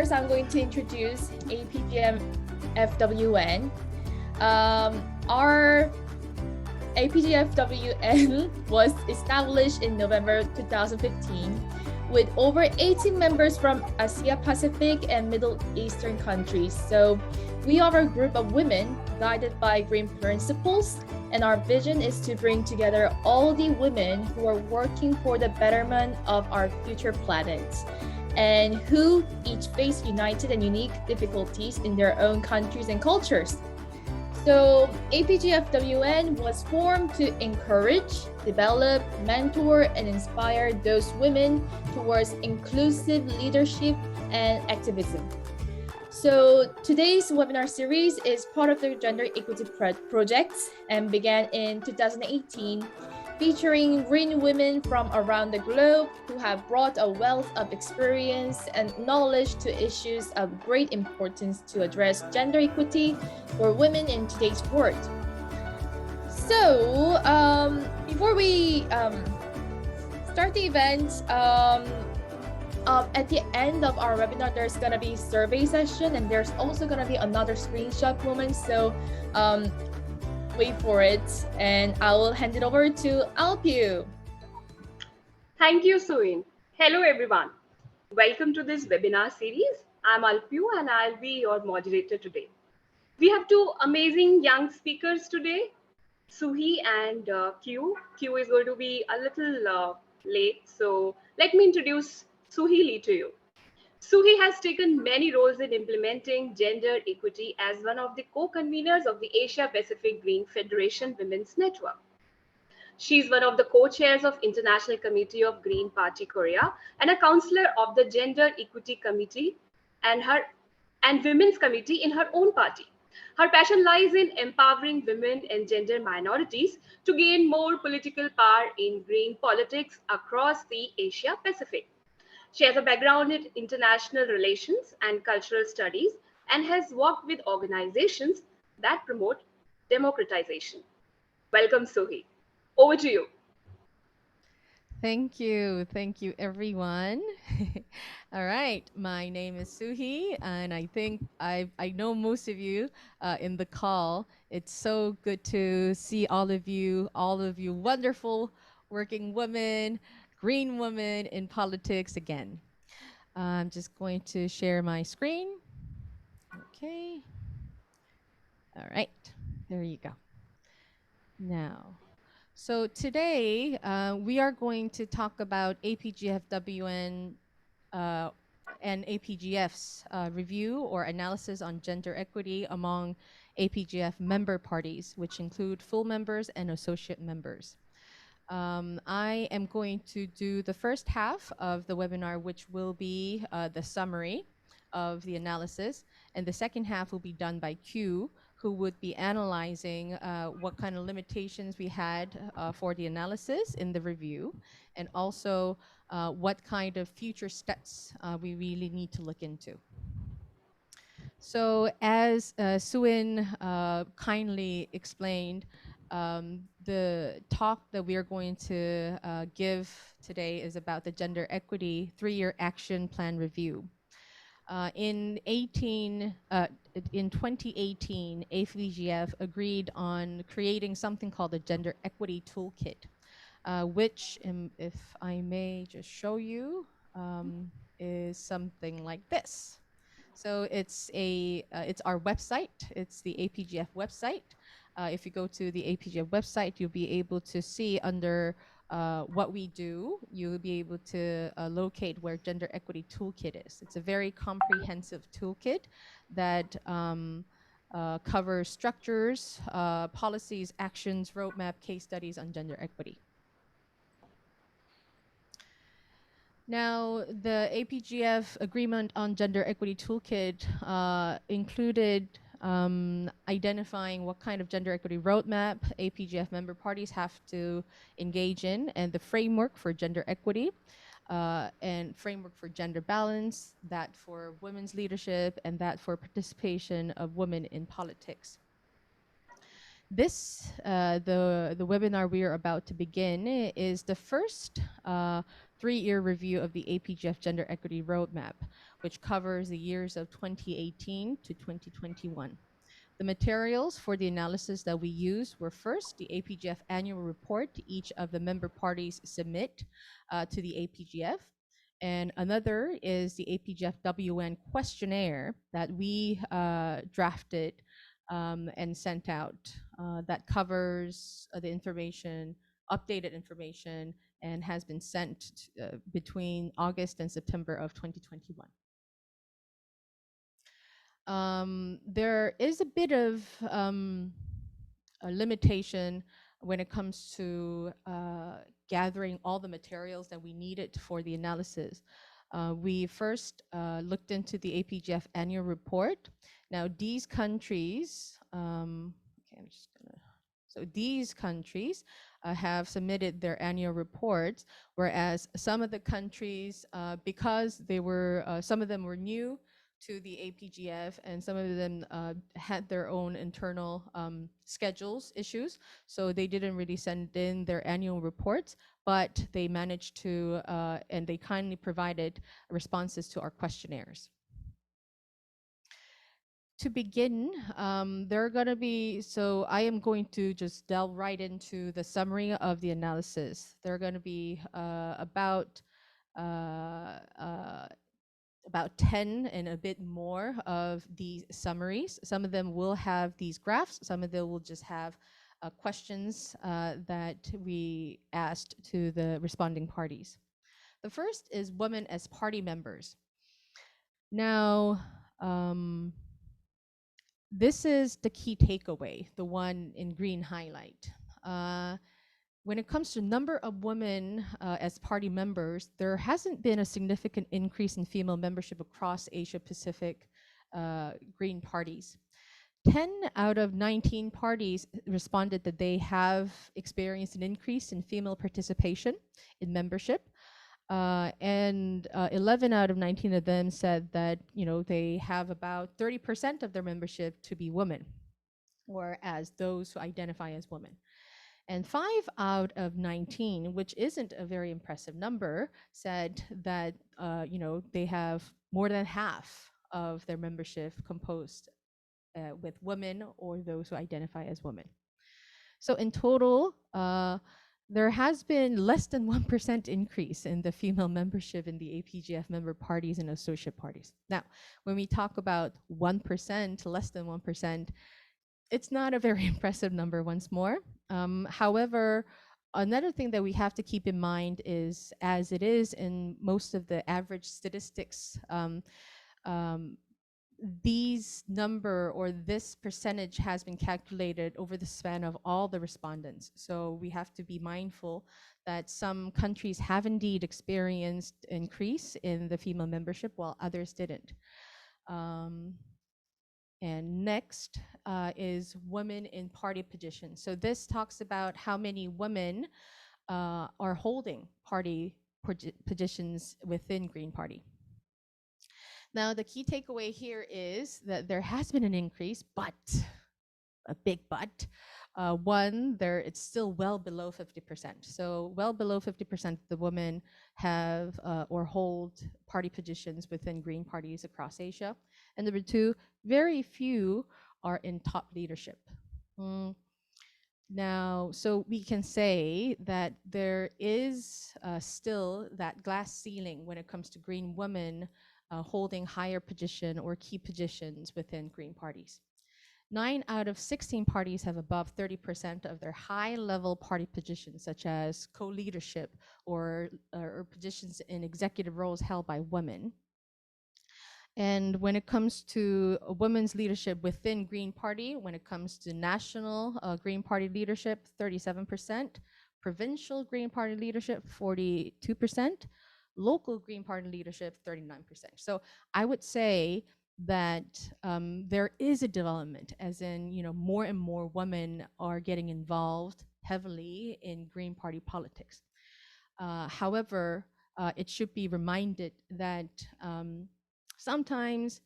First, I'm going to introduce APGM FWN. Our APGFWN was established in November 2015 with over 18 members from Asia Pacific and Middle Eastern countries. So we are a group of women guided by green principles, and our vision is to bring together all the women who are working for the betterment of our future planet and who each face united and unique difficulties in their own countries and cultures. So APGFWN was formed to encourage, develop, mentor, and inspire those women towards inclusive leadership and activism. So today's webinar series is part of the Gender Equity Project and began in 2018, featuring green women from around the globe who have brought a wealth of experience and knowledge to issues of great importance to address gender equity for women in today's world. So before we start the event, at the end of our webinar, there's gonna be survey session, and there's also gonna be another screenshot moment. So wait for it, and I will hand it over to Alpu. Thank you, Suin. Hello, everyone. Welcome to this webinar series. I'm Alpu, and I'll be your moderator today. We have two amazing young speakers today, Suhi and Q. Q is going to be a little late, so let me introduce Suhi Lee to you. Suhi has taken many roles in implementing gender equity as one of the co-conveners of the Asia Pacific Green Federation Women's Network. She's one of the co-chairs of International Committee of Green Party Korea and a counselor of the Gender Equity Committee and Women's Committee in her own party. Her passion lies in empowering women and gender minorities to gain more political power in green politics across the Asia Pacific. She has a background in international relations and cultural studies and has worked with organizations that promote democratization. Welcome, Suhi. Over to you. Thank you. Thank you, everyone. All right. My name is Suhi, and I think I know most of you in the call. It's so good to see all of you wonderful working women, green women in politics again. I'm just going to share my screen. Okay. All right. There you go. Now. So today, we are going to talk about APGFWN and APGF's review or analysis on gender equity among APGF member parties, which include full members and associate members. I am going to do the first half of the webinar, which will be the summary of the analysis, and the second half will be done by Q, who would be analyzing what kind of limitations we had for the analysis in the review, and also what kind of future steps we really need to look into. So as Suin kindly explained, the talk that we are going to give today is about the Gender Equity 3-year Action Plan Review. In 2018, APGF agreed on creating something called the Gender Equity Toolkit, which, if I may just show you, is something like this. So it's our website. It's the APGF website. If you go to the APGF website, you'll be able to see under what we do, you'll be able to locate where Gender Equity Toolkit is. It's a very comprehensive toolkit that covers structures, policies, actions, roadmap, case studies on gender equity. Now, the APGF agreement on Gender Equity Toolkit included identifying what kind of gender equity roadmap APGF member parties have to engage in, and the framework for gender equity, and framework for gender balance, that for women's leadership, and that for participation of women in politics. This, the webinar we are about to begin, is the first 3-year review of the APGF Gender Equity Roadmap, which covers the years of 2018 to 2021. The materials for the analysis that we used were first the APGF annual report each of the member parties submit to the APGF. And another is the APGF WN questionnaire that we drafted and sent out that covers the information, updated information, and has been sent between August and September of 2021. There is a bit of a limitation when it comes to gathering all the materials that we needed for the analysis. We first looked into the APGF annual report. Now these countries, okay, I'm just gonna, so these countries have submitted their annual reports, whereas some of the countries, because they were, some of them were new to the APGF, and some of them had their own internal schedules issues, so they didn't really send in their annual reports, but they managed to, and they kindly provided responses to our questionnaires. To begin, there are going to be, so I am going to just delve right into the summary of the analysis. There are going to be about 10 and a bit more of these summaries. Some of them will have these graphs, some of them will just have questions that we asked to the responding parties. The first is women as party members. Now, this is the key takeaway, the one in green highlight. When it comes to number of women as party members, there hasn't been a significant increase in female membership across Asia Pacific Green parties. 10 out of 19 parties responded that they have experienced an increase in female participation in membership. And 11 out of 19 of them said that, you know, they have about 30% of their membership to be women, or as those who identify as women. And 5 out of 19, which isn't a very impressive number, said that you know, they have more than half of their membership composed with women or those who identify as women. So in total, there has been less than 1% increase in the female membership in the APGF member parties and associate parties. Now, when we talk about 1%, less than 1%, it's not a very impressive number once more. However, another thing that we have to keep in mind is, as it is in most of the average statistics, these number or this percentage has been calculated over the span of all the respondents. So we have to be mindful that some countries have indeed experienced increase in the female membership while others didn't. And next is women in party positions. So this talks about how many women are holding party positions within Green Party. Now, the key takeaway here is that there has been an increase, but a big but. One, it's still well below 50%. So well below 50% of the women have or hold party positions within Green parties across Asia. And number two, very few are in top leadership. Now, so we can say that there is still that glass ceiling when it comes to Green women holding higher position or key positions within Green parties. 9 out of 16 parties have above 30% of their high-level party positions, such as co-leadership or positions in executive roles held by women. And when it comes to women's leadership within Green Party, when it comes to national Green Party leadership, 37%, provincial Green Party leadership, 42%, local Green Party leadership, 39%. So I would say that there is a development, as in, you know, more and more women are getting involved heavily in Green Party politics. However, it should be reminded that sometimes,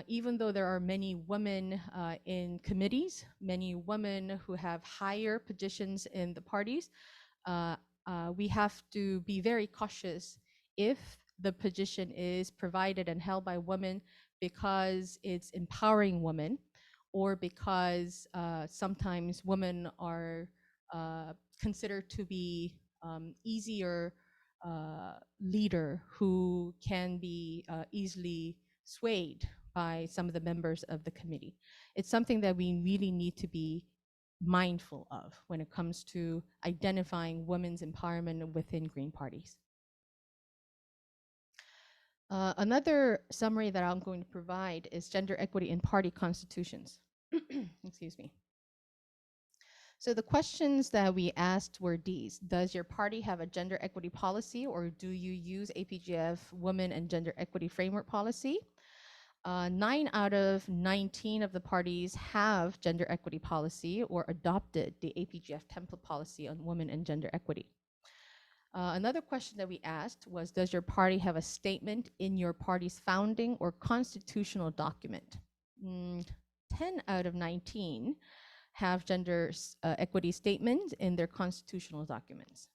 even though there are many women in committees, many women who have higher positions in the parties, we have to be very cautious if the position is provided and held by women because it's empowering women, or because sometimes women are considered to be easier leader who can be easily swayed by some of the members of the committee. It's something that we really need to be mindful of when it comes to identifying women's empowerment within Green parties. Another summary that I'm going to provide is gender equity in party constitutions. Excuse me. So the questions that we asked were these: does your party have a gender equity policy, or do you use APGF Women and Gender Equity Framework Policy? 9 out of 19 of the parties have gender equity policy or adopted the APGF template policy on women and gender equity. Another question that we asked was, does your party have a statement in your party's founding or constitutional document? 10 out of 19 have gender equity statements in their constitutional documents.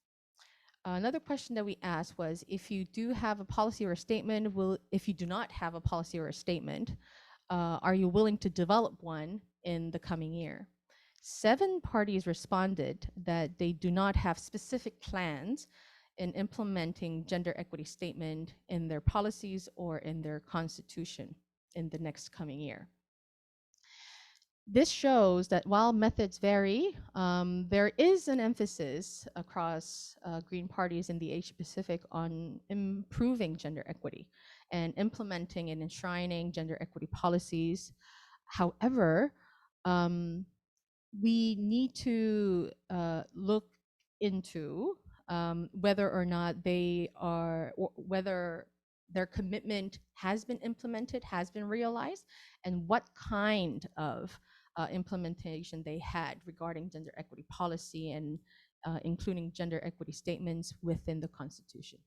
Another question that we asked was, if you do have a policy or a statement, if you do not have a policy or a statement, are you willing to develop one in the coming year? 7 parties responded that they do not have specific plans in implementing gender equity statement in their policies or in their constitution in the next coming year. This shows that while methods vary, there is an emphasis across Green parties in the Asia Pacific on improving gender equity and implementing and enshrining gender equity policies. However, we need to look into whether or not they are, or whether their commitment has been implemented, has been realized, and what kind of implementation they had regarding gender equity policy and including gender equity statements within the Constitution.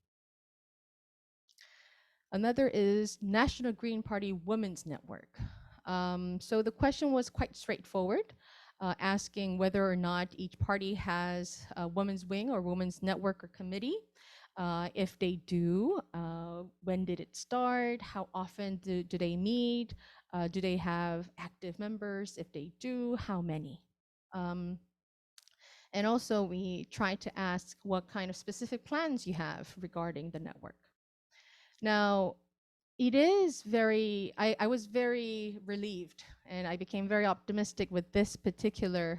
Another is National Green Party Women's Network. So the question was quite straightforward, asking whether or not each party has a women's wing or women's network or committee. If they do, when did it start? How often do they meet? Do they have active members? If they do, how many? And also we tried to ask what kind of specific plans you have regarding the network. Now, it is very, I was very relieved and I became very optimistic with this particular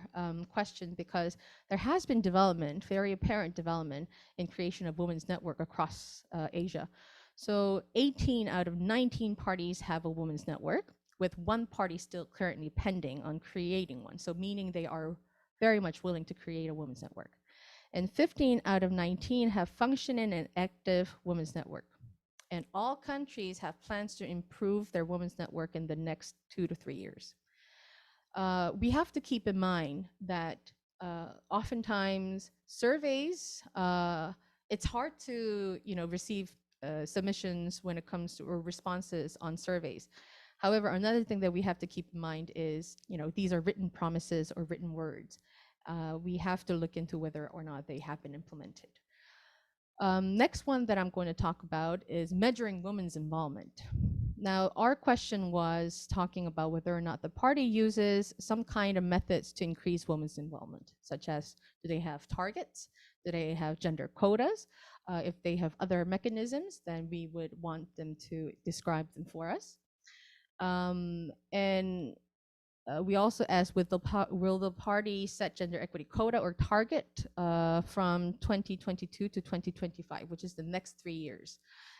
question, because there has been development, very apparent development in creation of women's network across Asia. So 18 out of 19 parties have a women's network, with 1 party still currently pending on creating one. So meaning they are very much willing to create a women's network. And 15 out of 19 have functioning and active women's network. And all countries have plans to improve their women's network in the next 2 to 3 years. We have to keep in mind that oftentimes surveys, it's hard to receive submissions when it comes to, or responses on surveys. However, another thing that we have to keep in mind is, these are written promises or written words. We have to look into whether or not they have been implemented. Next one that I'm going to talk about is measuring women's involvement. Now, our question was talking about whether or not the party uses some kind of methods to increase women's involvement, such as, do they have targets? Do they have gender quotas? If they have other mechanisms, then we would want them to describe them for us. We also asked, will the party set gender equity quota or target from 2022 to 2025, which is the next 3 years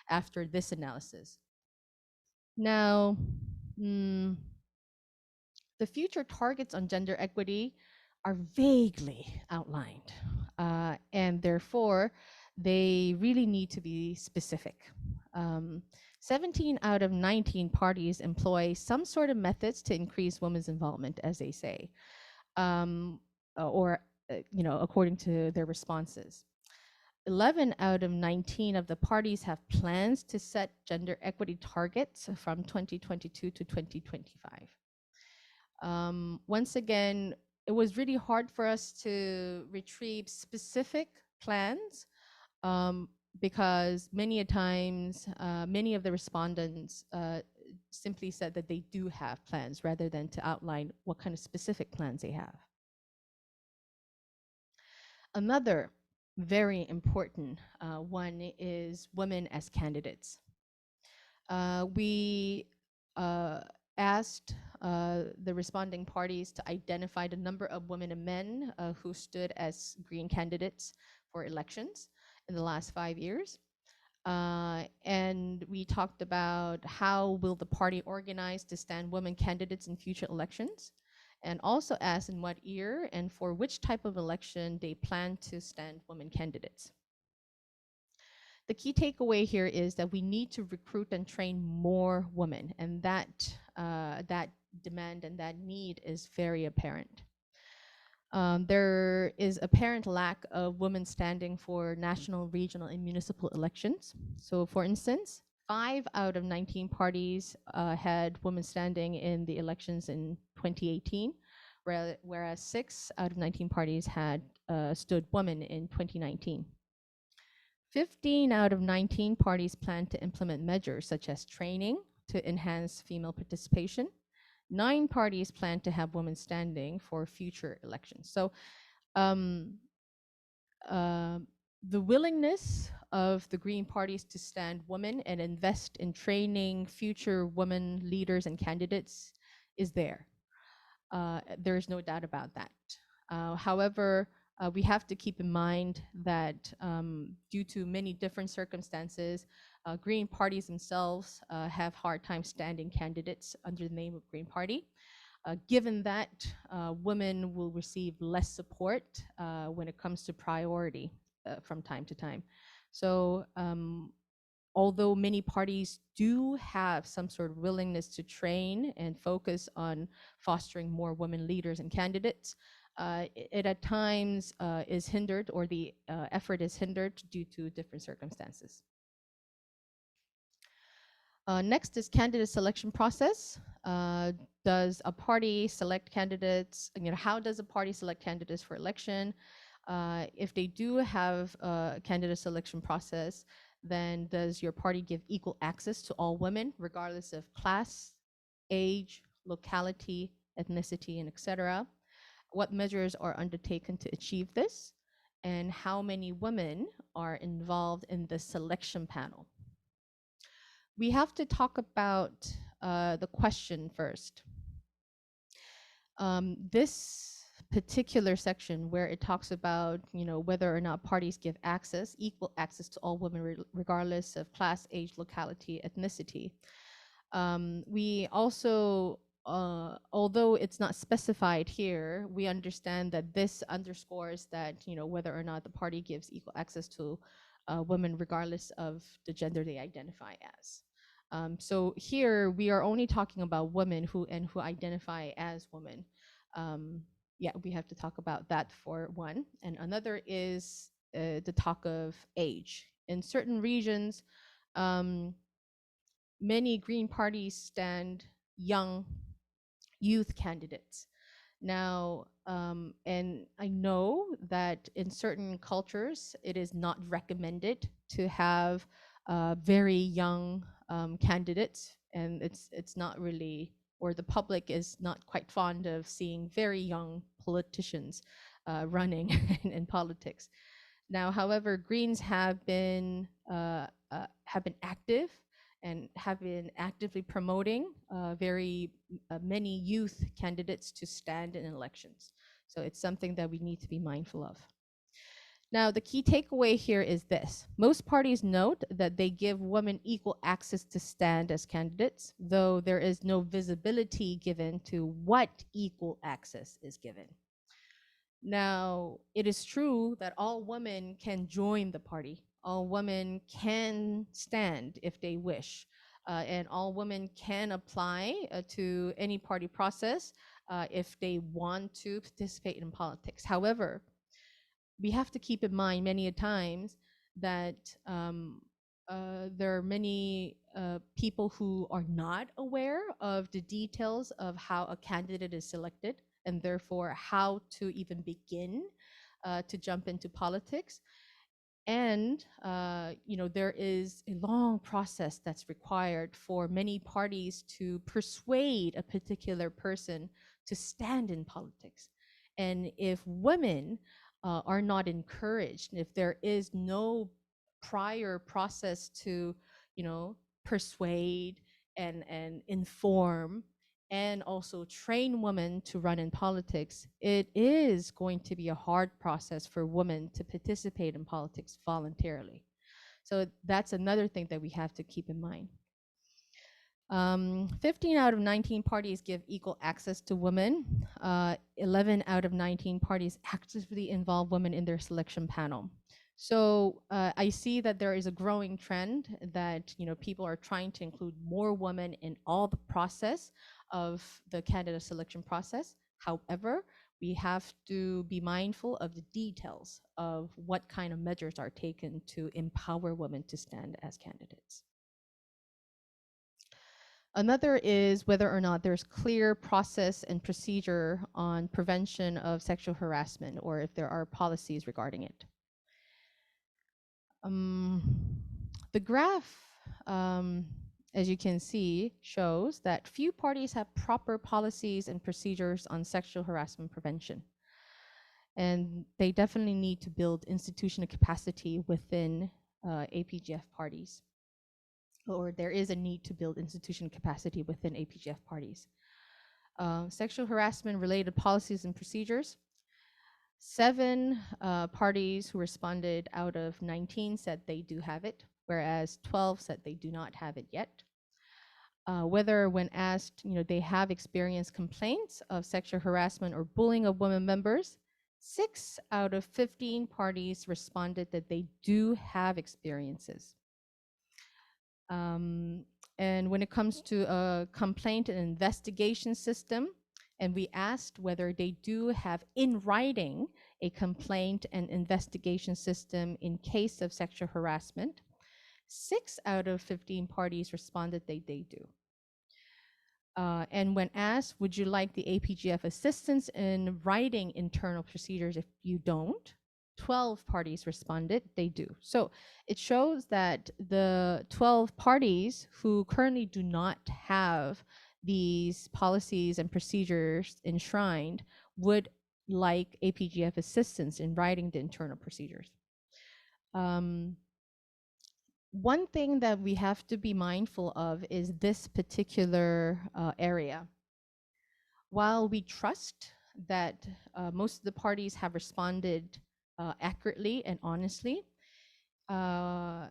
after this analysis. Now, the future targets on gender equity are vaguely outlined, and therefore they really need to be specific. 17 out of 19 parties employ some sort of methods to increase women's involvement, as they say, according to their responses. 11 out of 19 of the parties have plans to set gender equity targets from 2022 to 2025. Once again, it was really hard for us to retrieve specific plans because many a times, many of the respondents simply said that they do have plans rather than to outline what kind of specific plans they have. Another very important one is women as candidates. We asked the responding parties to identify the number of women and men who stood as Green candidates for elections in the last 5 years. And we talked about how will the party organize to stand women candidates in future elections, and also asked in what year and for which type of election they plan to stand women candidates. The key takeaway here is that we need to recruit and train more women, and that demand and that need is very apparent. There is apparent lack of women standing for national, regional, and municipal elections. So, for instance, 5 out of 19 parties had women standing in the elections in 2018, whereas 6 out of 19 parties had stood women in 2019. 15 out of 19 parties plan to implement measures such as training to enhance female participation. 9 parties plan to have women standing for future elections. So the willingness of the Green parties to stand women and invest in training future women leaders and candidates is there. There is no doubt about that. However, we have to keep in mind that due to many different circumstances, Green parties themselves have hard time standing candidates under the name of Green Party. Given that women will receive less support when it comes to priority from time to time. So although many parties do have some sort of willingness to train and focus on fostering more women leaders and candidates, it at times is hindered, or the effort is hindered due to different circumstances. Next is candidate selection process. Does a party select candidates? How does a party select candidates for election? If they do have a candidate selection process, then does your party give equal access to all women, regardless of class, age, locality, ethnicity, and etc.? What measures are undertaken to achieve this? And how many women are involved in the selection panel? We have to talk about the question first. This particular section where it talks about whether or not parties give equal access to all women regardless of class, age, locality, ethnicity. We also, although it's not specified here, we understand that this underscores that whether or not the party gives equal access to women regardless of the gender they identify as. So here we are only talking about women who identify as women. Yeah, we have to talk about that for one. And another is the talk of age. In certain regions, many Green parties stand young youth candidates. Now, and I know that in certain cultures, it is not recommended to have very young candidates, and it's not really, or the public is not quite fond of seeing very young politicians running in politics. Now, however, Greens have been active and have been actively promoting very many youth candidates to stand in elections. So it's something that we need to be mindful of. Now, the key takeaway here is this. Most parties note that they give women equal access to stand as candidates, though there is no visibility given to what equal access is given. Now, it is true that all women can join the party. All women can stand if they wish, and all women can apply to any party process if they want to participate in politics. However, we have to keep in mind many a times that there are many people who are not aware of the details of how a candidate is selected, and therefore how to even begin to jump into politics. And there is a long process that's required for many parties to persuade a particular person to stand in politics. And if women are not encouraged, and if there is no prior process to, persuade and inform and also train women to run in politics, it is going to be a hard process for women to participate in politics voluntarily. So that's another thing that we have to keep in mind. 15 out of 19 parties give equal access to women. 11 out of 19 parties actively involve women in their selection panel. So I see that there is a growing trend that people are trying to include more women in all the process of the candidate selection process. However, we have to be mindful of the details of what kind of measures are taken to empower women to stand as candidates. Another is whether or not there's clear process and procedure on prevention of sexual harassment, or if there are policies regarding it. The graph, as you can see, shows that few parties have proper policies and procedures on sexual harassment prevention. And they definitely need to build institutional capacity within APGF parties. Or there is a need to build institutional capacity within APGF parties. Sexual harassment related policies and procedures. 7 parties who responded out of 19 said they do have it, whereas 12 said they do not have it yet. Whether when asked, they have experienced complaints of sexual harassment or bullying of women members, 6 out of 15 parties responded that they do have experiences. And when it comes to a complaint and investigation system, and we asked whether they do have in writing a complaint and investigation system in case of sexual harassment, 6 out of 15 parties responded they do. And when asked, would you like the APGF assistance in writing internal procedures if you don't? 12 parties responded they do. So it shows that the 12 parties who currently do not have these policies and procedures enshrined would like APGF assistance in writing the internal procedures. One thing that we have to be mindful of is this particular area. While we trust that most of the parties have responded accurately and honestly, I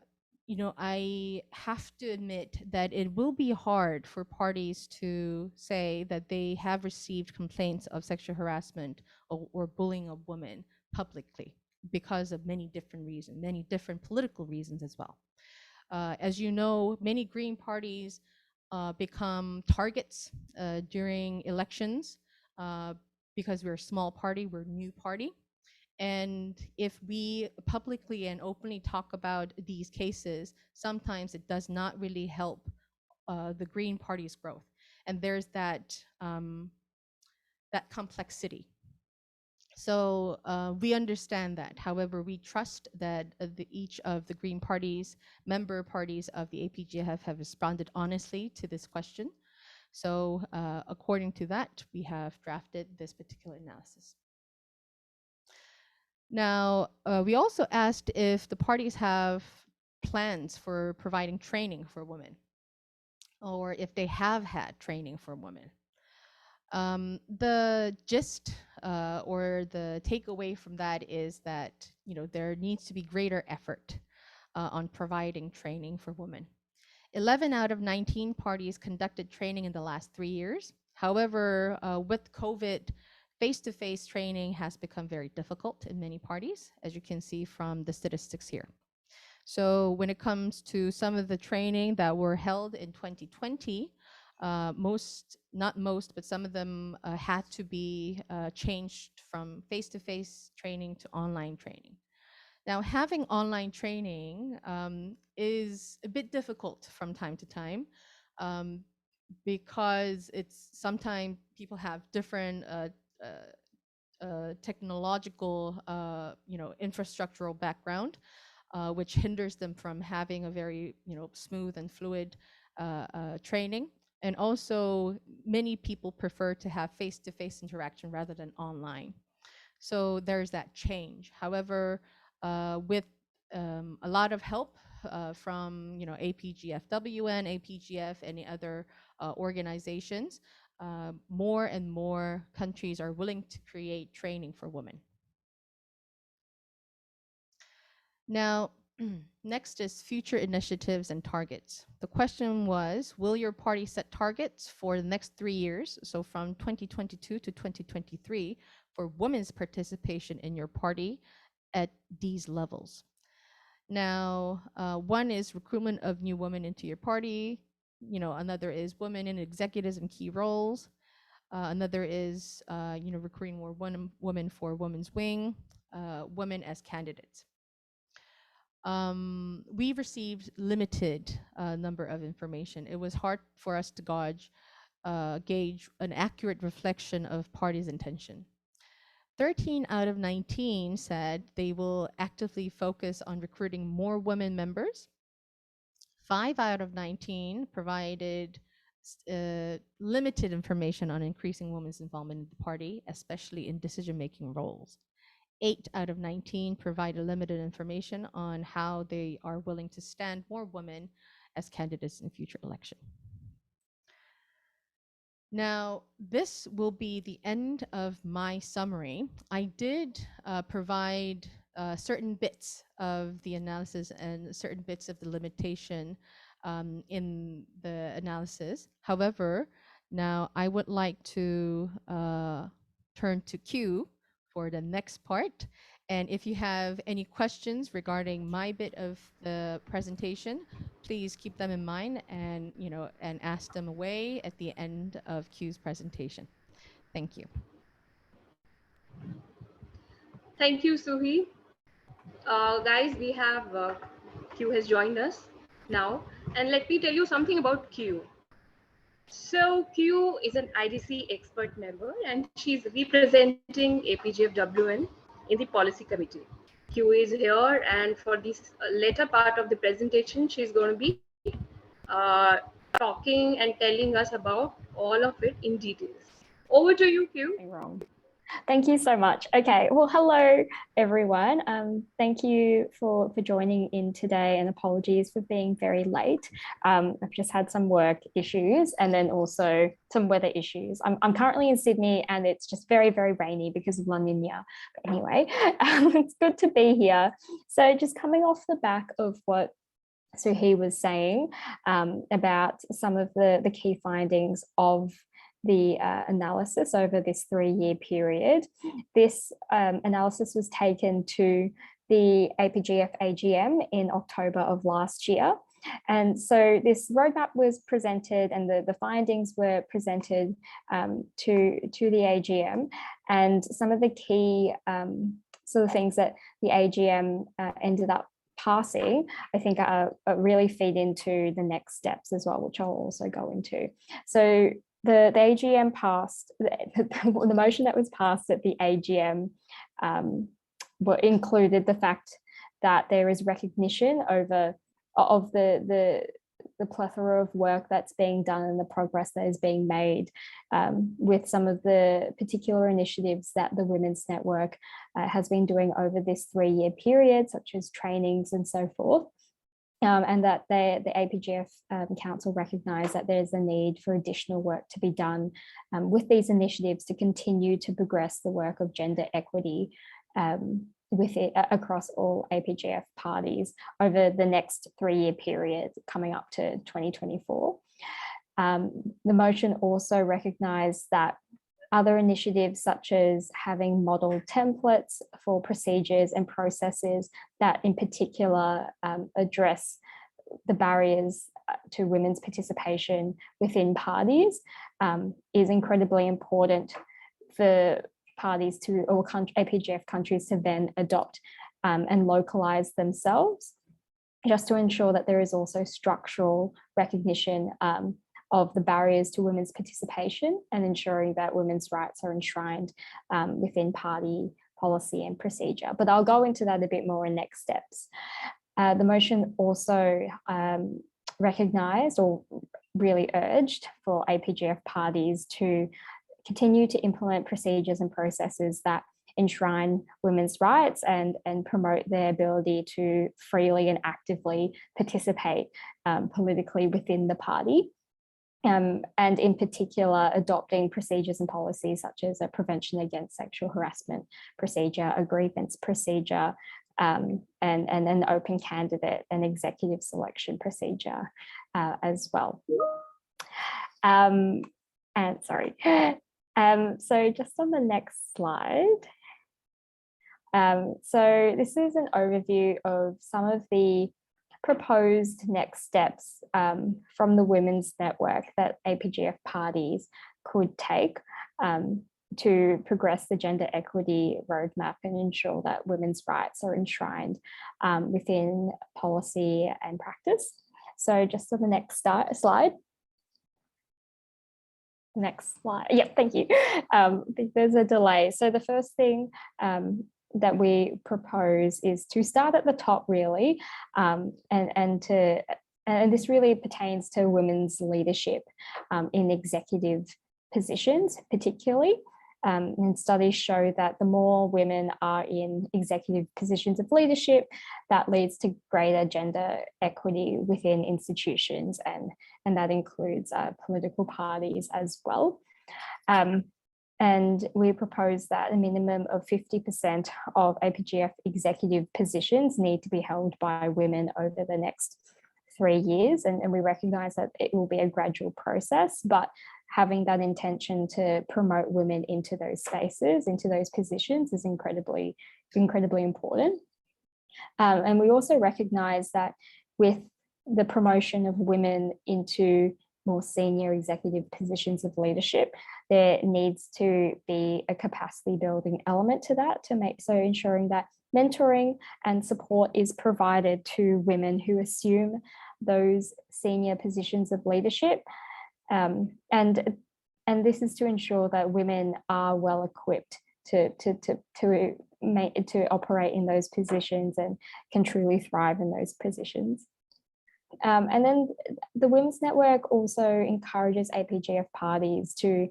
have to admit that it will be hard for parties to say that they have received complaints of sexual harassment or bullying of women publicly because of many different reasons, many different political reasons as well. As you know, many Green parties become targets during elections because we're a small party, we're a new party. And if we publicly and openly talk about these cases, sometimes it does not really help the Green Party's growth. And there's that complexity. So we understand that. However, we trust that each of the Green Party's member parties of the APGF have responded honestly to this question. So according to that, we have drafted this particular analysis. Now, we also asked if the parties have plans for providing training for women, or if they have had training for women. The gist or the takeaway from that is that there needs to be greater effort on providing training for women. 11 out of 19 parties conducted training in the last 3 years. However, with COVID, face-to-face training has become very difficult in many parties, as you can see from the statistics here. So when it comes to some of the training that were held in 2020, not most, but some of them had to be changed from face-to-face training to online training. Now, having online training is a bit difficult from time to time because it's sometimes people have different technological, infrastructural background. which hinders them from having a very smooth and fluid training. And also, many people prefer to have face-to-face interaction rather than online. So there's that change. However, with a lot of help from APGFWN, APGF, any other organizations, more and more countries are willing to create training for women. Now, next is future initiatives and targets. The question was, will your party set targets for the next 3 years, so from 2022 to 2023, for women's participation in your party at these levels? Now, one is recruitment of new women into your party. Another is women in executives and key roles. Another is, recruiting more women for Women's Wing, women as candidates. We received limited number of information. It was hard for us to gauge an accurate reflection of parties' intention. 13 out of 19 said they will actively focus on recruiting more women members. 5 out of 19 provided limited information on increasing women's involvement in the party, especially in decision-making roles. 8 out of 19 provided limited information on how they are willing to stand more women as candidates in future election. Now, this will be the end of my summary. I did provide certain bits of the analysis and certain bits of the limitation in the analysis. However, now I would like to turn to Q for the next part. And if you have any questions regarding my bit of the presentation, please keep them in mind and ask them away at the end of Q's presentation. Thank you. Thank you, Suhi. Guys, we have Q has joined us now, and let me tell you something about Q. So Q is an IDC expert member, and she's representing APGFWN in the policy committee. Q is here, and for this later part of the presentation, she's going to be talking and telling us about all of it in details. Over to you, Q. Wrong. Thank you so much. Okay, well, hello everyone. Thank you for joining in today, and apologies for being very late. I've just had some work issues and then also some weather issues. I'm currently in Sydney and it's just very, very rainy because of La Nina. But anyway, it's good to be here. So just coming off the back of what Suhi was saying about some of the key findings of the analysis over this 3-year period. This analysis was taken to the APGF AGM in October of last year. And so this roadmap was presented and the findings were presented to the AGM. And some of the key sort of things that the AGM ended up passing, I think really feed into the next steps as well, which I'll also go into. So the AGM passed, the motion that was passed at the AGM included the fact that there is recognition of the plethora of work that's being done and the progress that is being made with some of the particular initiatives that the Women's Network has been doing over this 3-year period, such as trainings and so forth. And that the APGF Council recognised that there's a need for additional work to be done with these initiatives to continue to progress the work of gender equity with it across all APGF parties over the next 3-year period coming up to 2024. The motion also recognised that other initiatives such as having model templates for procedures and processes that in particular address the barriers to women's participation within parties is incredibly important for parties to, or APGF countries to then adopt and localize themselves, just to ensure that there is also structural recognition of the barriers to women's participation and ensuring that women's rights are enshrined within party policy and procedure. But I'll go into that a bit more in next steps. The motion also recognised or really urged for APGF parties to continue to implement procedures and processes that enshrine women's rights and promote their ability to freely and actively participate politically within the party. And in particular, adopting procedures and policies such as a prevention against sexual harassment procedure, a grievance procedure, and an open candidate and executive selection procedure as well. And sorry, so just on the next slide. So this is an overview of some of the proposed next steps from the Women's Network that APGF parties could take to progress the gender equity roadmap and ensure that women's rights are enshrined within policy and practice. So just on the next slide. Next slide. Yep, thank you. I think there's a delay. So the first thing that we propose is to start at the top, really, and this really pertains to women's leadership in executive positions, particularly. And studies show that the more women are in executive positions of leadership, that leads to greater gender equity within institutions, and that includes political parties as well. And we propose that a minimum of 50% of APGF executive positions need to be held by women over the next 3 years. And we recognise that it will be a gradual process, but having that intention to promote women into those spaces, into those positions, is incredibly important. And we also recognise that with the promotion of women into more senior executive positions of leadership, there needs to be a capacity building element to that, so ensuring that mentoring and support is provided to women who assume those senior positions of leadership. And this is to ensure that women are well equipped to operate in those positions and can truly thrive in those positions. And then the Women's Network also encourages APGF parties to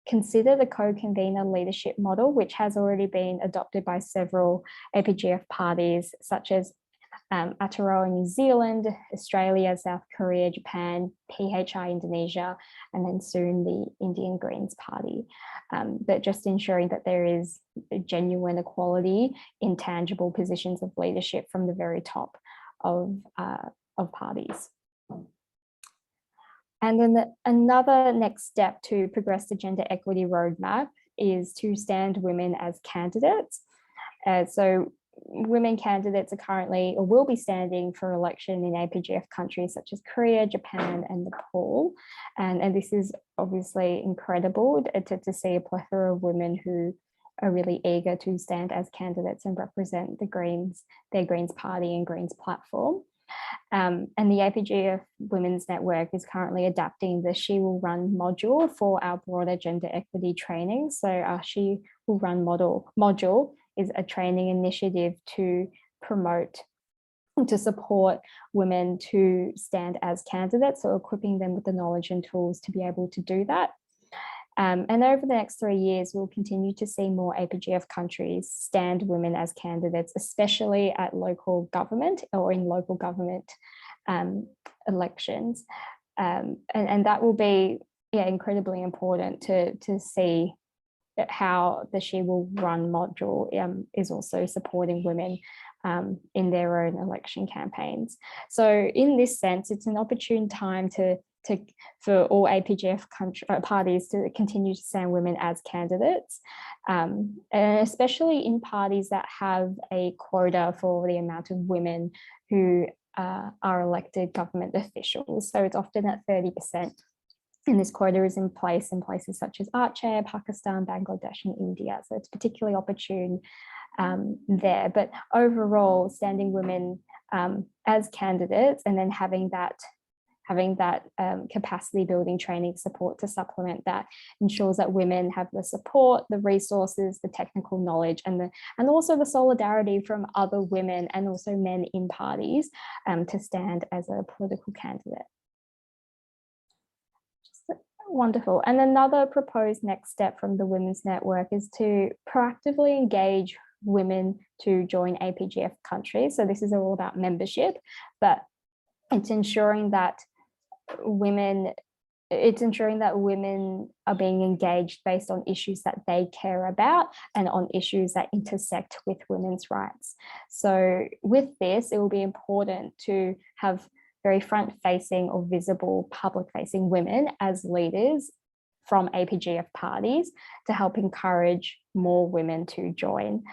consider the co-convener leadership model, which has already been adopted by several APGF parties, such as Aotearoa New Zealand, Australia, South Korea, Japan, PHI Indonesia, and then soon the Indian Greens Party. But just ensuring that there is a genuine equality in tangible positions of leadership from the very top of parties. And then another next step to progress the gender equity roadmap is to stand women as candidates. So women candidates are currently or will be standing for election in APGF countries such as Korea, Japan, and Nepal. And this is obviously incredible to see a plethora of women who are really eager to stand as candidates and represent the Greens, their Greens Party and Greens platform. And the APGF Women's Network is currently adapting the She Will Run module for our broader gender equity training. So our She Will Run module is a training initiative to promote, to support women to stand as candidates, so equipping them with the knowledge and tools to be able to do that. And over the next 3 years, we'll continue to see more APGF countries stand women as candidates, especially at local government or in local government elections. And that will be incredibly important to see how the She Will Run module is also supporting women in their own election campaigns. So in this sense, it's an opportune time for all APGF parties to continue to stand women as candidates, and especially in parties that have a quota for the amount of women who are elected government officials. So it's often at 30%. And this quota is in place in places such as Aceh, Pakistan, Bangladesh, and India. So it's particularly opportune there. But overall, standing women as candidates and then having having that capacity building training support to supplement that ensures that women have the support, the resources, the technical knowledge, and also the solidarity from other women and also men in parties to stand as a political candidate. Wonderful. And another proposed next step from the Women's Network is to proactively engage women to join APGF countries. So this is all about membership, but it's ensuring that women are being engaged based on issues that they care about and on issues that intersect with women's rights. So with this, it will be important to have very front-facing or visible public-facing women as leaders from APGF parties to help encourage more women to join.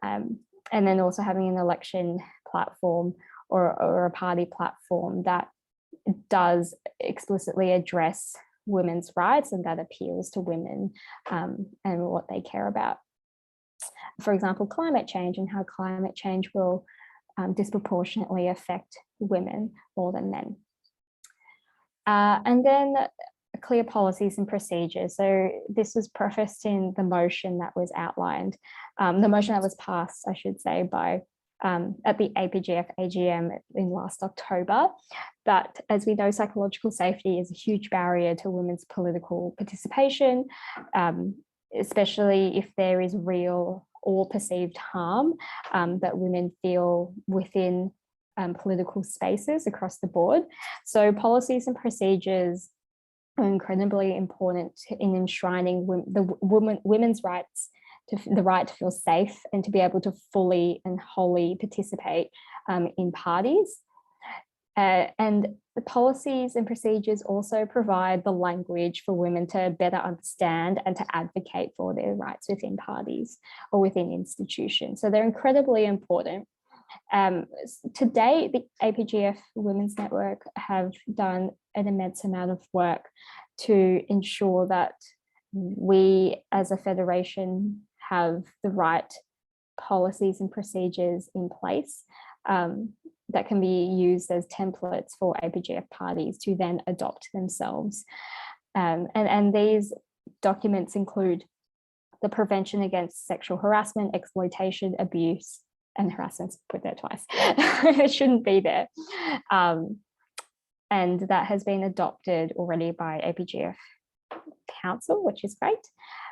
And then also having an election platform or a party platform that does explicitly address women's rights and that appeals to women and what they care about. For example, climate change and how climate change will disproportionately affect women more than men. And then clear policies and procedures. So this was prefaced in the motion that was outlined, the motion that was passed, I should say, by at the APGF AGM in last October. But as we know, psychological safety is a huge barrier to women's political participation, especially if there is real or perceived harm that women feel within political spaces across the board. So policies and procedures are incredibly important in enshrining women's rights, the right to feel safe and to be able to fully and wholly participate in parties. And the policies and procedures also provide the language for women to better understand and to advocate for their rights within parties or within institutions. So they're incredibly important. To date, the APGF Women's Network have done an immense amount of work to ensure that we as a federation have the right policies and procedures in place that can be used as templates for APGF parties to then adopt themselves. And these documents include the Prevention Against Sexual Harassment, Exploitation, Abuse, and Harassment, put there twice, it shouldn't be there. And that has been adopted already by APGF Council, which is great.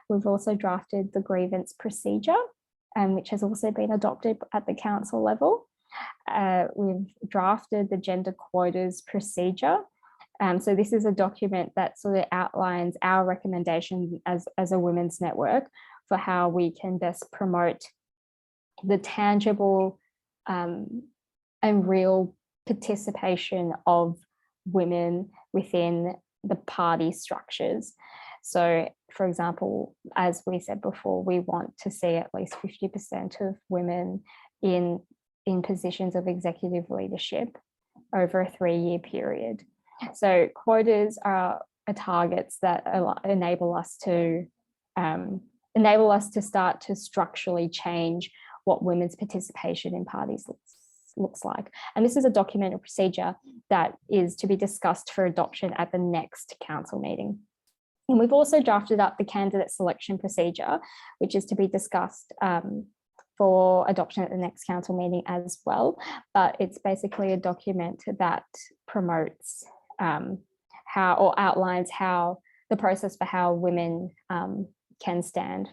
We've also drafted the grievance procedure, which has also been adopted at the council level. We've drafted the gender quotas procedure. So this is a document that sort of outlines our recommendation as a women's network for how we can best promote the tangible and real participation of women within the party structures. So, for example, as we said before, we want to see at least 50% of women in positions of executive leadership over a 3-year period. So quotas are targets that enable us to start to structurally change what women's participation in parties looks like. And this is a document or procedure that is to be discussed for adoption at the next council meeting. And we've also drafted up the candidate selection procedure, which is to be discussed for adoption at the next council meeting as well. But it's basically a document that promotes how or outlines how the process for how women can stand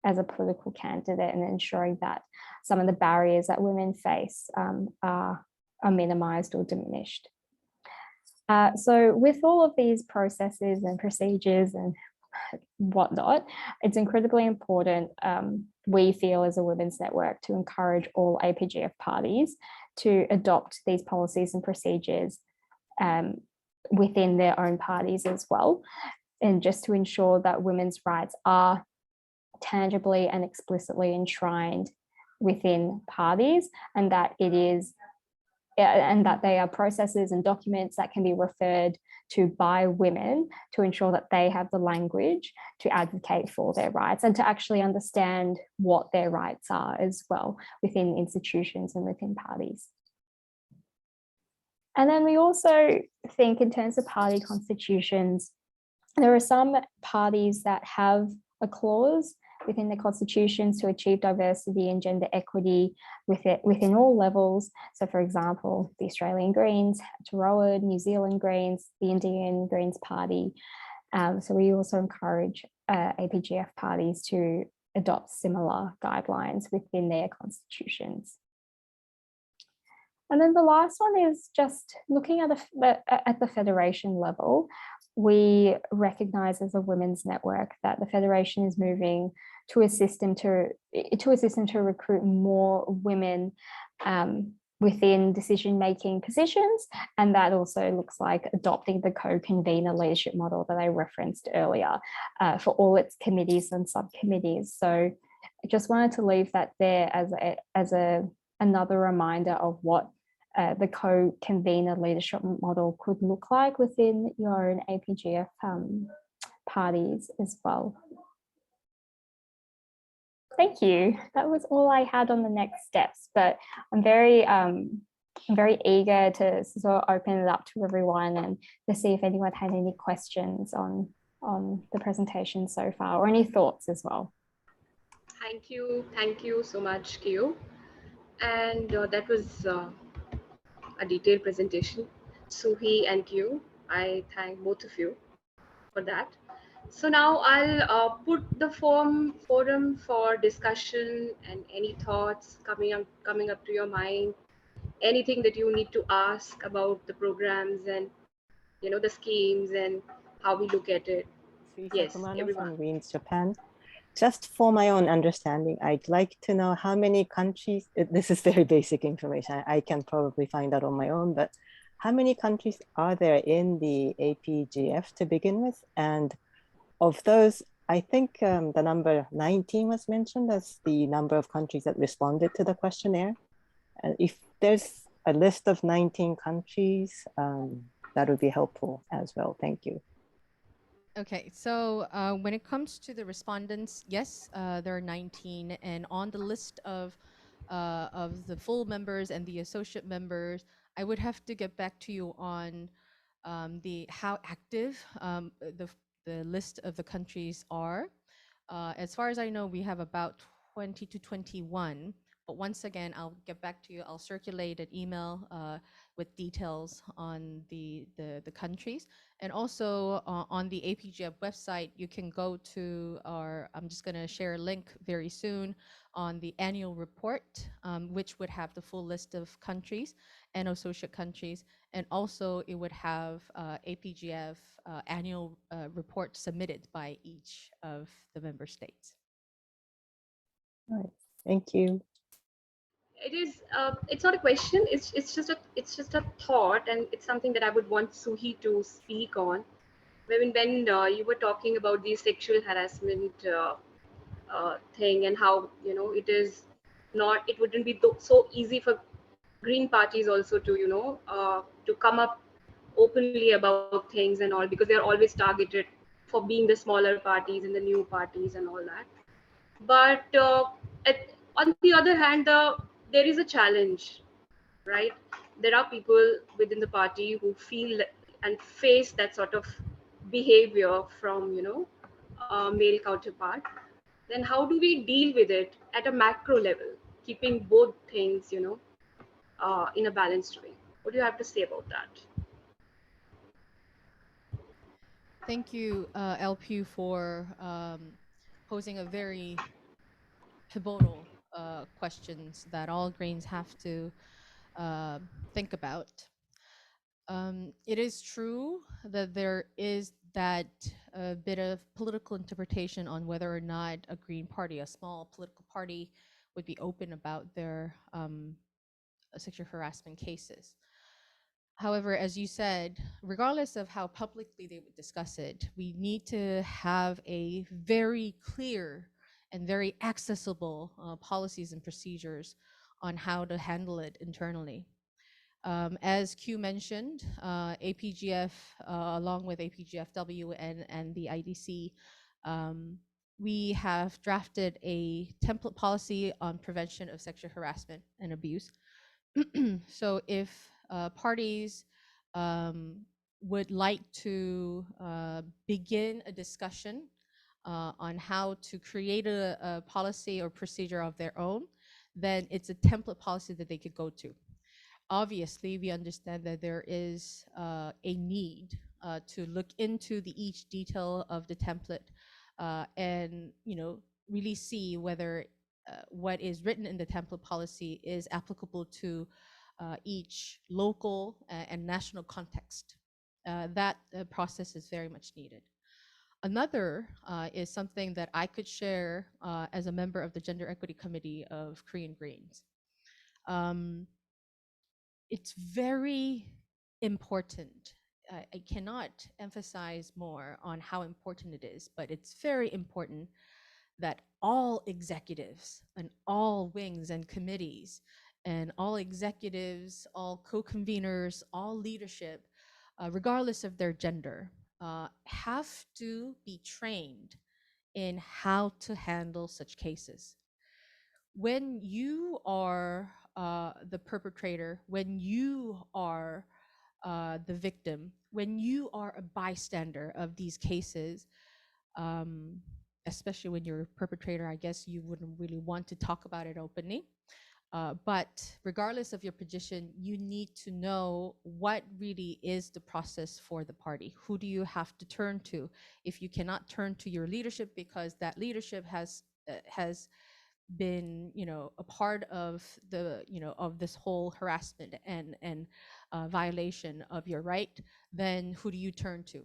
as a political candidate and ensuring that some of the barriers that women face are minimized or diminished. So with all of these processes and procedures and whatnot, it's incredibly important, we feel as a women's network, to encourage all APGF parties to adopt these policies and procedures within their own parties as well, and just to ensure that women's rights are tangibly and explicitly enshrined within parties, and that they are processes and documents that can be referred to by women to ensure that they have the language to advocate for their rights and to actually understand what their rights are as well within institutions and within parties. And then we also think in terms of party constitutions, there are some parties that have a clause within the constitutions to achieve diversity and gender equity within all levels. So for example, the Australian Greens, Tarroa, New Zealand Greens, the Indian Greens Party. So we also encourage APGF parties to adopt similar guidelines within their constitutions. And then the last one is just looking at the federation level. We recognise as a women's network that the federation is moving to a system to recruit more women within decision-making positions, and that also looks like adopting the co-convener leadership model that I referenced earlier for all its committees and subcommittees. So I just wanted to leave that there as another reminder of what the co-convener leadership model could look like within your own APGF parties as well. Thank you. That was all I had on the next steps, but I'm very eager to sort of open it up to everyone and to see if anyone had any questions on the presentation so far, or any thoughts as well. Thank you so much, Kyo. And that was a detailed presentation. Suhi and Kyo, I thank both of you for that. So now I'll put the forum for discussion and any thoughts coming up to your mind, anything that you need to ask about the programs and the schemes and how we look at it. Yes, everyone. From Greens Japan. Just for my own understanding, I'd like to know how many countries, this is very basic information, I can probably find out on my own, but how many countries are there in the APGF to begin with? And of those, I think the number 19 was mentioned as the number of countries that responded to the questionnaire. If there's a list of 19 countries, that would be helpful as well. Thank you. Okay, so when it comes to the respondents, yes, there are 19, and on the list of the full members and the associate members, I would have to get back to you on how active the list of the countries are. As far as I know, we have about 20 to 21. But once again, I'll get back to you. I'll circulate an email with details on the countries. And also on the APGF website, you can go to I'm just going to share a link very soon on the annual report, which would have the full list of countries and associate countries. And also it would have APGF annual report submitted by each of the member states. All right, thank you. It is. It's not a question. It's just a thought, and it's something that I would want Suhi to speak on. When you were talking about the sexual harassment thing and how it wouldn't be so easy for Green parties also to to come up openly about things and all, because they're always targeted for being the smaller parties and the new parties and all that. But on the other hand, there is a challenge, right? There are people within the party who feel and face that sort of behavior from male counterpart. Then how do we deal with it at a macro level, keeping both things in a balanced way? What do you have to say about that? Thank you, LPU, for posing a very pivotal questions that all Greens have to think about. It is true that there is that bit of political interpretation on whether or not a Green party, a small political party, would be open about their sexual harassment cases. However, as you said, regardless of how publicly they would discuss it, we need to have a very clear and very accessible policies and procedures on how to handle it internally. As Q mentioned, APGF, along with APGFW and the IDC, we have drafted a template policy on prevention of sexual harassment and abuse. So if parties would like to begin a discussion on how to create a policy or procedure of their own, then it's a template policy that they could go to. Obviously, we understand that there is a need to look into each detail of the template and really see whether what is written in the template policy is applicable to each local and national context. That process is very much needed. Another is something that I could share as a member of the Gender Equity Committee of Korean Greens. It's very important. I cannot emphasize more on how important it is, but it's very important that all executives and all wings and committees and all executives, all co-conveners, all leadership, regardless of their gender, have to be trained in how to handle such cases. When you are the perpetrator, when you are the victim, when you are a bystander of these cases, especially when you're a perpetrator, I guess you wouldn't really want to talk about it openly. But regardless of your position, you need to know what really is the process for the party. Who do you have to turn to? If you cannot turn to your leadership because that leadership has been, a part of the, of this whole harassment and violation of your right, then who do you turn to?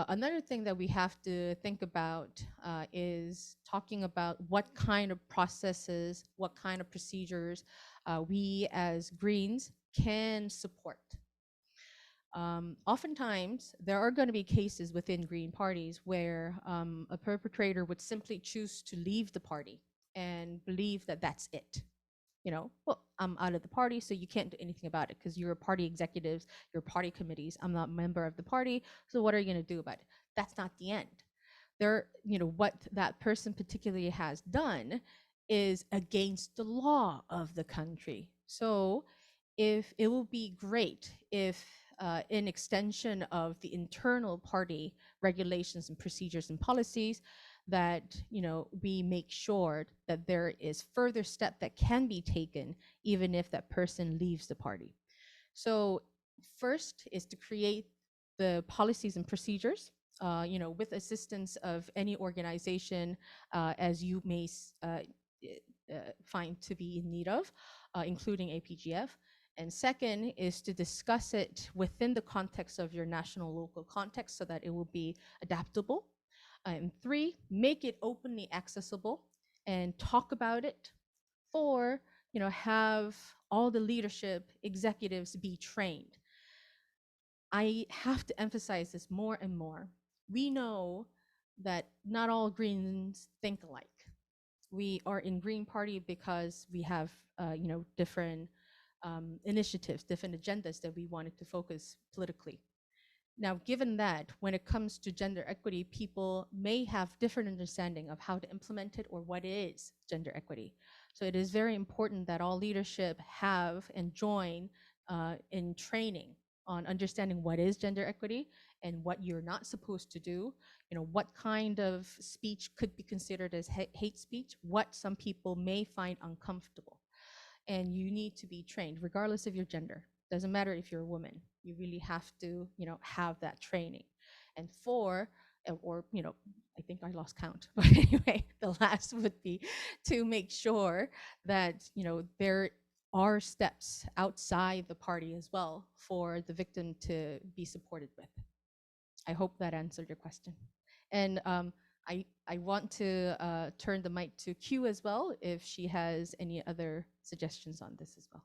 Another thing that we have to think about is talking about what kind of processes, what kind of procedures we as Greens can support. Oftentimes, there are going to be cases within Green parties where a perpetrator would simply choose to leave the party and believe that that's it. Well, I'm out of the party, so you can't do anything about it because you're party executives, you're party committees. I'm not a member of the party, so what are you going to do about it? That's not the end. What that person particularly has done is against the law of the country. So if it will be great if in extension of the internal party regulations and procedures and policies, that we make sure that there is further step that can be taken even if that person leaves the party. So first is to create the policies and procedures, with assistance of any organization as you may find to be in need of, including APGF. And second is to discuss it within the context of your national local context so that it will be adaptable. And 3, make it openly accessible and talk about it. 4, have all the leadership executives be trained. I have to emphasize this more and more. We know that not all Greens think alike. We are in Green Party because we have, different initiatives, different agendas that we wanted to focus politically. Now, given that, when it comes to gender equity, people may have different understanding of how to implement it or what is gender equity. So it is very important that all leadership have and join in training on understanding what is gender equity and what you're not supposed to do, what kind of speech could be considered as hate speech, what some people may find uncomfortable. And you need to be trained regardless of your gender. Doesn't matter if you're a woman, you really have to, have that training. And 4, or, I think I lost count, but anyway, the last would be to make sure that, there are steps outside the party as well for the victim to be supported with. I hope that answered your question. And I want to turn the mic to Q as well, if she has any other suggestions on this as well.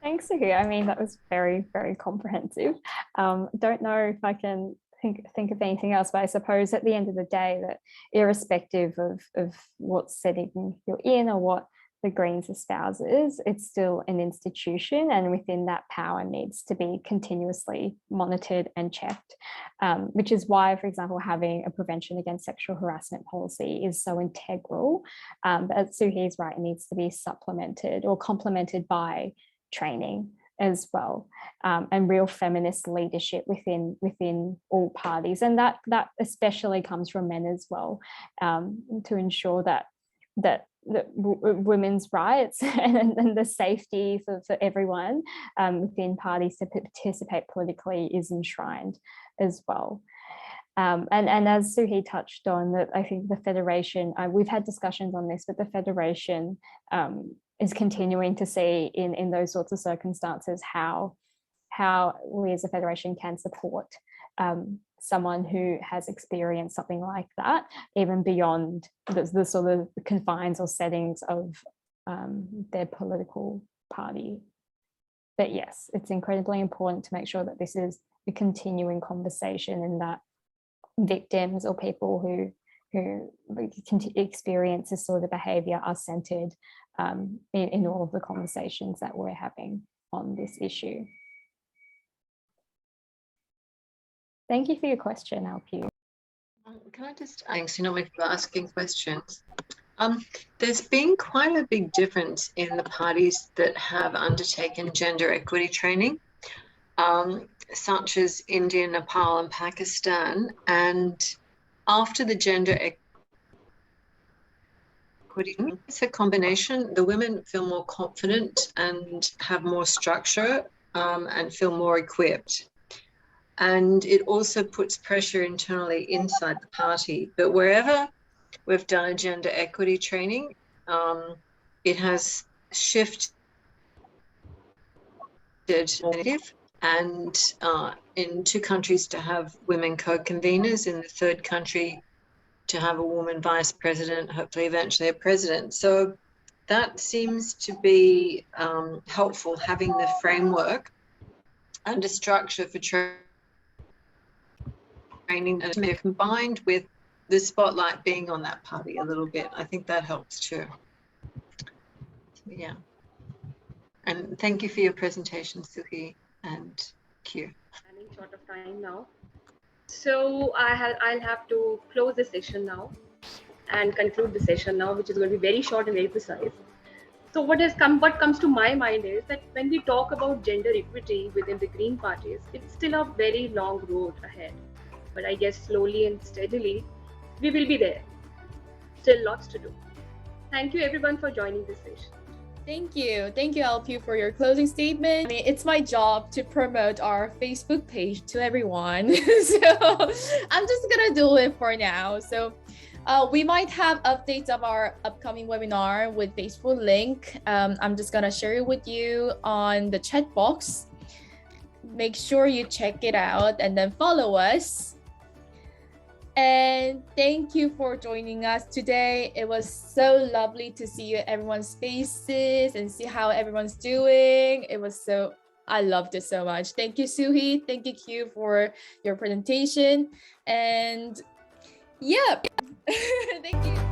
Thanks, Suhi. I mean, that was very, very comprehensive. Don't know if I can think of anything else, but I suppose at the end of the day that irrespective of what setting you're in or what the Greens espouses, it's still an institution, and within that power needs to be continuously monitored and checked, which is why, for example, having a prevention against sexual harassment policy is so integral. But Suhi's right, it needs to be supplemented or complemented by training as well, and real feminist leadership within all parties, and that especially comes from men as well, to ensure that women's rights and the safety for everyone within parties to participate politically is enshrined as well. And as Suhi touched on, that I think the Federation, we've had discussions on this, but the Federation is continuing to see in those sorts of circumstances how we as a Federation can support someone who has experienced something like that, even beyond the sort of confines or settings of their political party. But yes, it's incredibly important to make sure that this is a continuing conversation, and that victims or people who experience this sort of behaviour are centred in all of the conversations that we're having on this issue. Thank you for your question, Alpu. Can I just, thanks, you know, if you're asking questions. There's been quite a big difference in the parties that have undertaken gender equity training, such as India, Nepal, and Pakistan. And after the gender equity, it's a combination. The women feel more confident and have more structure and feel more equipped. And it also puts pressure internally inside the party. But wherever we've done a gender equity training, it has shifted and in 2 countries to have women co-conveners, in the 3rd country to have a woman vice president, hopefully eventually a president. So that seems to be helpful, having the framework and a structure for training and combined with the spotlight being on that party a little bit. I think that helps too. Yeah. And thank you for your presentation, Suhi and Q. Running short of time now. So I'll have to close the session now and conclude the session now, which is going to be very short and very precise. So what comes to my mind is that when we talk about gender equity within the Green parties, it's still a very long road ahead. But I guess slowly and steadily, we will be there. Still lots to do. Thank you everyone for joining this session. Thank you, Alpu, for your closing statement. I mean, it's my job to promote our Facebook page to everyone. So I'm just gonna do it for now. So we might have updates of our upcoming webinar with Facebook link. I'm just gonna share it with you on the chat box. Make sure you check it out and then follow us. And thank you for joining us today. It was so lovely to see everyone's faces and see how everyone's doing. I loved it so much. Thank you, Suhi. Thank you, Q, for your presentation. And yeah, thank you.